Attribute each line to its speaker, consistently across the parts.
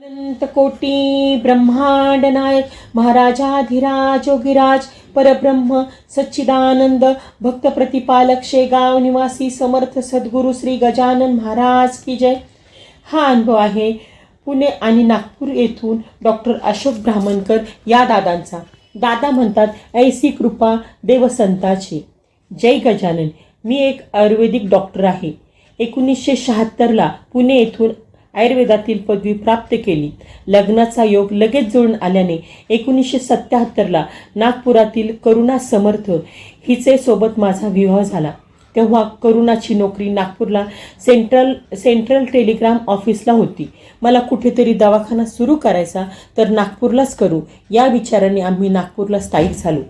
Speaker 1: अनंत कोटी ब्रह्मांड नायक महाराजाधिराज योगीराज परब्रह्म सच्चिदानंद भक्त प्रतिपालक शेगाव निवासी समर्थ सद्गुरू श्री गजानन महाराज की जय। हा अनुभव आहे पुणे आणि नागपूर येथून डॉक्टर अशोक ब्राह्मणकर या दादांचा। दादा म्हणतात ऐसी कृपा देवसंताची। जय गजानन। मी एक आयुर्वेदिक डॉक्टर आहे। 1976ला पुणे येथून आयुर्वेदातील पदवी प्राप्त केली। लग्नाचा योग लगेच जुळून आल्याने 1977ला नागपुरातील करुणा समर्थ हिचे सोबत माझा विवाह झाला। तेव्हा करुणाची नोकरी नागपूरला सेंट्रल टेलिग्राम ऑफिसला होती। मला कुठेतरी दवाखाना सुरू करायचा तर नागपूरलाच करू या विचाराने आम्ही नागपूरला स्थायिक झालो।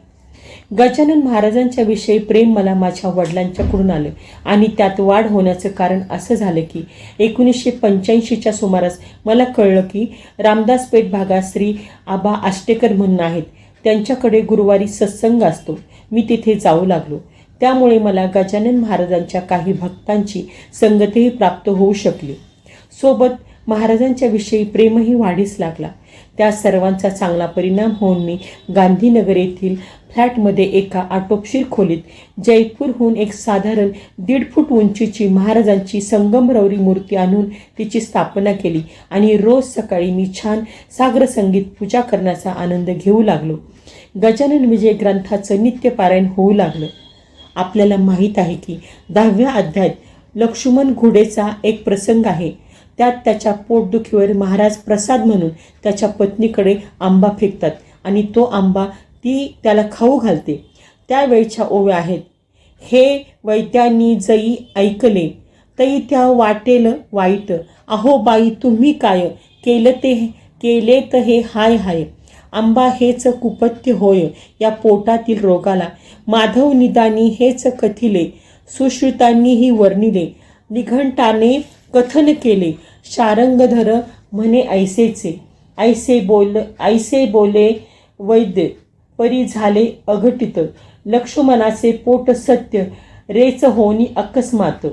Speaker 1: गजानन महाराजांच्या विषयी प्रेम मला माझ्या वडिलांच्याकडून आलं आणि त्यात वाढ होण्याचं कारण असं झालं की 1985च्या सुमारास मला कळलं की रामदासपेठ भागात श्री आबा आष्टेकर म्हणून आहेत, त्यांच्याकडे गुरुवारी सत्संग असतो। मी तिथे जाऊ लागलो। त्यामुळे मला गजानन महाराजांच्या काही भक्तांची संगतीही प्राप्त होऊ शकली। सोबत महाराजांच्या विषयी प्रेमही वाढीस लागला। त्या सर्वांचा चांगला परिणाम होऊन मी गांधीनगर येथील फ्लॅटमध्ये एका आटोपशीर खोलीत जयपूरहून एक साधारण 1.5 फूट उंचीची महाराजांची संगमरवरी मूर्ती आणून तिची स्थापना केली आणि रोज सकाळी मी छान सागर संगीत पूजा करण्याचा आनंद घेऊ लागलो। गजानन विजय ग्रंथाचं नित्य पारायण होऊ लागलं। आपल्याला माहीत आहे की 10व्या अध्यायात लक्ष्मण घोडेचा एक प्रसंग आहे। त्यात त्याच्या पोटदुखीवर महाराज प्रसाद म्हणून त्याच्या पत्नीकडे आंबा फेकतात आणि तो आंबा ती त्याला खाऊ घालते। त्यावेळच्या ओव्या आहेत, हे वैद्यांनी जई ऐकले तई त्या वाटेल वाईट, अहो बाई तुम्ही काय केले तर हे हाय हाय, आंबा हेच कुपथ्य होय या पोटातील रोगाला, माधव निदानी हेच कथिले, सुश्रुतांनीही वर्णिले, निघंटाने कथन केले, शारंगधर म्हणे ऐसेचे, ऐसे बोले वैद्य परी झाले अघटित, लक्ष्मणाचे पोट सत्य रेच होनी अकस्मात,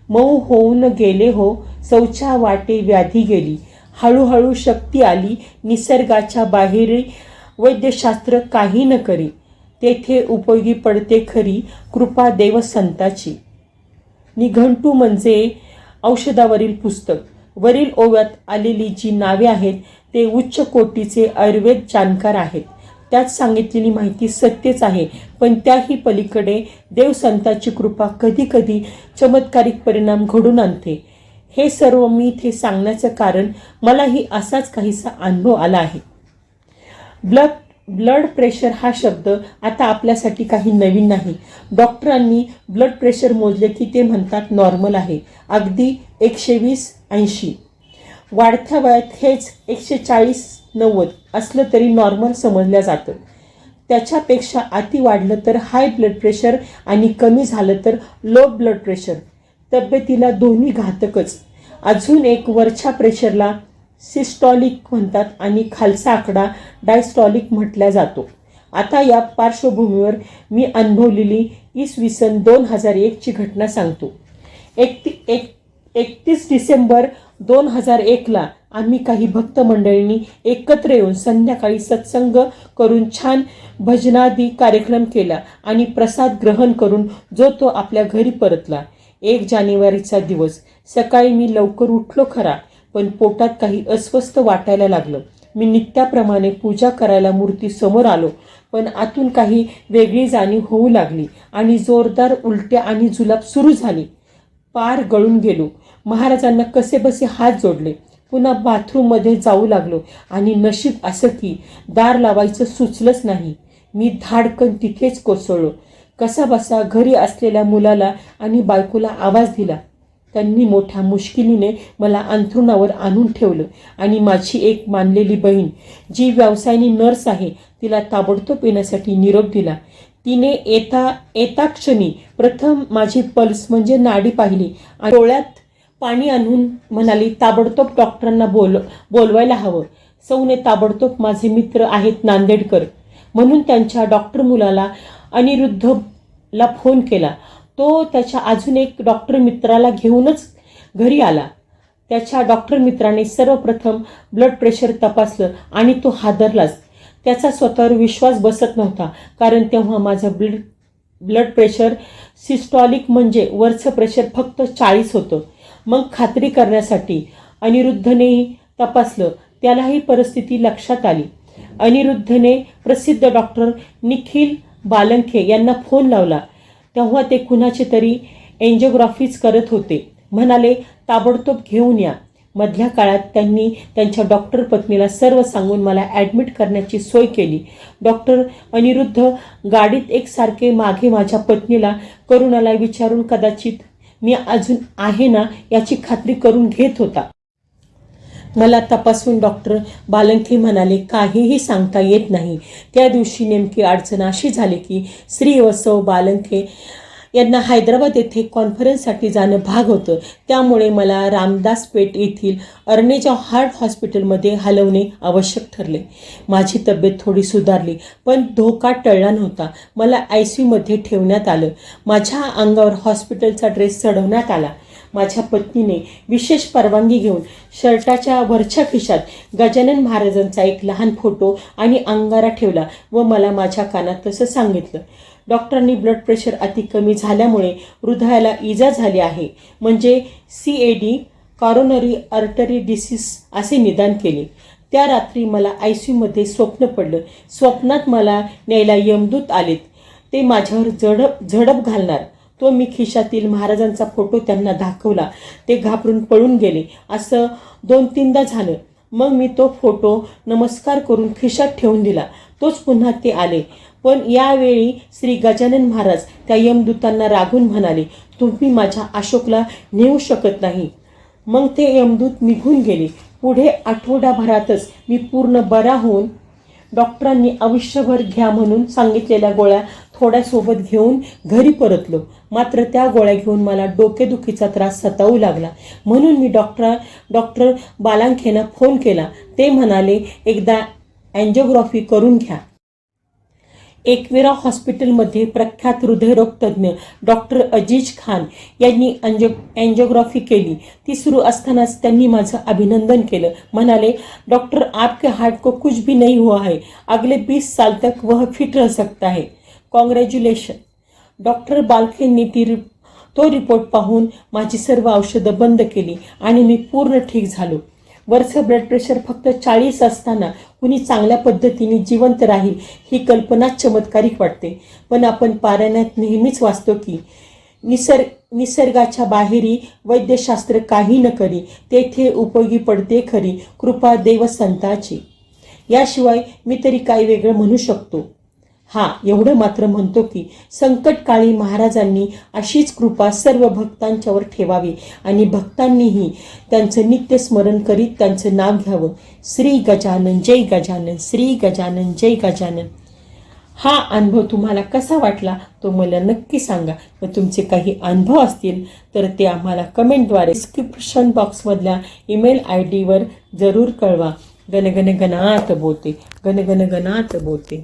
Speaker 1: मऊ होऊन गेले हो शौचा वाटे व्याधी गेली, हळूहळू शक्ती आली निसर्गाच्या बाहेर, वैद्यशास्त्र काही न करी, तेथे उपयोगी पडते खरी कृपा देव संताची। निघंटू म्हणजे औषधावरील पुस्तक। वरील ओव्यात आलेली जी नावे आहेत ते उच्च कोटीचे आयुर्वेद जाणकार आहेत। त्यात सांगितलेली माहिती सत्यच आहे, पण त्याही पलीकडे देवसंताची कृपा कधी कधी चमत्कारिक परिणाम घडून आणते। हे सर्व मी इथे सांगण्याचं कारण मलाही असाच काहीसा अनुभव आला आहे। ब्लड प्रेशर हा शब्द आता आपल्यासाठी काही नवीन नाही। डॉक्टरांनी ब्लड प्रेशर मोजले की ते म्हणतात नॉर्मल आहे, अगदी 120-80। वाढत्या वयात हेच 140-90 असलं तरी नॉर्मल समजलं जातं। त्याच्यापेक्षा अति वाढलं तर हाय ब्लड प्रेशर आणि कमी झालं तर लो ब्लड प्रेशर। तब्येतीला दोन्ही घातकच। अजून एक वरच्या प्रेशरला सिस्टॉलिक म्हणतात आणि खालचा आकडा डायस्टॉलिक म्हटला जातो। आता या पार्श्वभूमीवर मी अनुभवलेली इसवी 2001ची घटना सांगतो। 31 डिसेंबर 2001ला आम्ही काही भक्त मंडळींनी एकत्र येऊन संध्याकाळी सत्संग करून छान भजनादी कार्यक्रम केला आणि प्रसाद ग्रहण करून जो तो आपल्या घरी परतला। 1 जानेवारीचा दिवस। सकाळी मी लवकर उठलो खरा, पण पोटात काही अस्वस्थ वाटायला लागलं। मी नित्याप्रमाणे पूजा करायला मूर्ती समोर आलो, पण आतून काही वेगळी जाणीव होऊ लागली आणि जोरदार उलट्या आणि जुलाब सुरू झाली। पार गळून गेलो। महाराजांना कसेबसे हात जोडले। पुन्हा बाथरूममध्ये जाऊ लागलो आणि नशीब असं की दार लावायचं सुचलंच नाही। मी धाडकन तिथेच कोसळलो। कसाबसा घरी असलेल्या मुलाला आणि बायकोला आवाज दिला। त्यांनी मोठ्या मुश्किलीने मला अंथरुणावर आणून ठेवलं आणि माझी एक मानलेली बहीण जी व्यवसायाने नर्स आहे तिला ताबडतोब येण्यासाठी निरोप दिला। तिने येता क्षणी प्रथम माझी पल्स म्हणजे नाडी पाहिली आणि डोळ्यात पाणी आणून म्हणाली, ताबडतोब डॉक्टरांना बोलवायला हवं। सौने ताबडतोब माझे मित्र आहेत नांदेडकर म्हणून त्यांच्या डॉक्टर मुलाला अनिरुद्धला फोन केला। तो त्याच्या अजून एक डॉक्टर मित्राला घेऊनच घरी आला। त्याच्या डॉक्टर मित्राने सर्वप्रथम ब्लड प्रेशर तपासलं आणि तो हादरलाच. त्याचा स्वतःवर विश्वास बसत नव्हता, कारण तेव्हा माझं ब्लड प्रेशर सिस्टॉलिक म्हणजे वरचं प्रेशर फक्त 40 होतं. मग खात्री करण्यासाठी अनिरुद्धनेही तपासलं. त्यालाही परिस्थिती लक्षात आली. अनिरुद्धने प्रसिद्ध डॉक्टर निखिल बालंखे यांना फोन लावला. तेव्हा ते कुणाची तरी एन्जिओग्राफीच करत होते. म्हणाले, ताबडतोब घेऊन या. मधल्या काळात त्यांनी त्यांच्या डॉक्टर पत्नीला सर्व सांगून मला ॲडमिट करण्याची सोय केली. डॉक्टर अनिरुद्ध गाडीत एकसारखे मागे माझ्या पत्नीला करुणाला विचारून कदाचित मी अजून आहे ना याची खात्री करून घेत होता. मला तपासून डॉक्टर बालंखे म्हणाले, काहीही सांगता येत नाही. त्या दिवशी नेमकी अडचण अशी झाली की श्री वसव बालंखे यांना हैदराबाद येथे कॉन्फरन्ससाठी जाणं भाग होतं. त्यामुळे मला रामदासपेठ येथील अर्नेजा हार्ट हॉस्पिटलमध्ये हलवणे आवश्यक ठरले. माझी तब्येत थोडी सुधारली, पण धोका टळला नव्हता. मला ICUमध्ये ठेवण्यात आलं. माझ्या अंगावर हॉस्पिटलचा ड्रेस चढवण्यात आला. माझ्या पत्नीने विशेष परवानगी घेऊन शर्टाच्या वरच्या खिशात गजानन महाराजांचा एक लहान फोटो आणि अंगारा ठेवला व मला माझ्या कानात तसं सांगितलं. डॉक्टरांनी ब्लड प्रेशर अति कमी झाल्यामुळे हृदयाला इजा झाली आहे, म्हणजे CAD कॉरोनरी आर्टरी डिसीज असे निदान केले. त्या रात्री मला ICUमध्ये स्वप्न पडलं. स्वप्नात मला न्यायला यमदूत आलेत. ते माझ्यावर झडप घालणार. तो मी खिशातील महाराजांचा फोटो त्यांना दाखवला. ते घाबरून पळून गेले. असं 2-3दा झालं. मग मी तो फोटो नमस्कार करून खिशात ठेवून दिला. तोच पुन्हा ते आले. पण यावेळी श्री गजानन महाराज त्या यमदूतांना रागून म्हणाले, तुम्ही माझ्या अशोकला नेऊ शकत नाही. मग ते यमदूत निघून गेले. पुढे आठवडाभरातच मी पूर्ण बरा होऊन डॉक्टरांनी आयुष्यभर घ्या म्हणून सांगितलेल्या गोळ्या थोड्या सोबत घेऊन घरी परतलो. मात्र त्या गोळ्या घेऊन मला डोकेदुखीचा त्रास सतावू लागला. म्हणून मी डॉक्टर बालंखेंना फोन केला. ते म्हणाले, एकदा एन्जिओग्राफी करून घ्या. एकविरा हॉस्पिटलमध्ये प्रख्यात हृदयरोग तज्ज्ञ डॉक्टर अजीज खान यांनी एन्जिओग्राफी केली. ती सुरू असतानाच त्यांनी माझं अभिनंदन केलं. म्हणाले, डॉक्टर, आपके हार्ट को कुछ भी नहीं हुआ है. अगले 20 साल तक वह फिट रह सकता है. कॉन्ग्रॅच्युलेशन. डॉक्टर बालखेंनी तो रिपोर्ट पाहून माझी सर्व औषधं बंद केली आणि मी पूर्ण ठीक झालो. वरचं ब्लड प्रेशर फक्त 40 असताना कुणी चांगल्या पद्धतीने जिवंत राहील ही कल्पनाच चमत्कारिक वाटते. पण आपण पारायणात नेहमीच वाचतो की निसर्गाच्या बाहेरी वैद्यशास्त्र काही न करी, तेथे उपयोगी पडते खरी कृपा देवसंताची. याशिवाय मी तरी काय वेगळं म्हणू शकतो? एवढं मात्र म्हणतो की संकटकाळी महाराजांनी अशीच कृपा सर्व भक्तांच्यावर ठेवावी आणि भक्तांनीही त्यांचं नित्य स्मरण करीत त्यांचं नाव घ्यावं. श्री गजानन जय गजानन, श्री गजानन जय गजानन. हा अनुभव तुम्हाला कसा वाटला तो मला नक्की सांगा. व तुमचे काही अनुभव असतील तर ते आम्हाला कमेंटद्वारे डिस्क्रिप्शन बॉक्समधल्या ईमेल ID वर जरूर कळवा. गण गण गणात बोलते, गण गण गणात बोलते.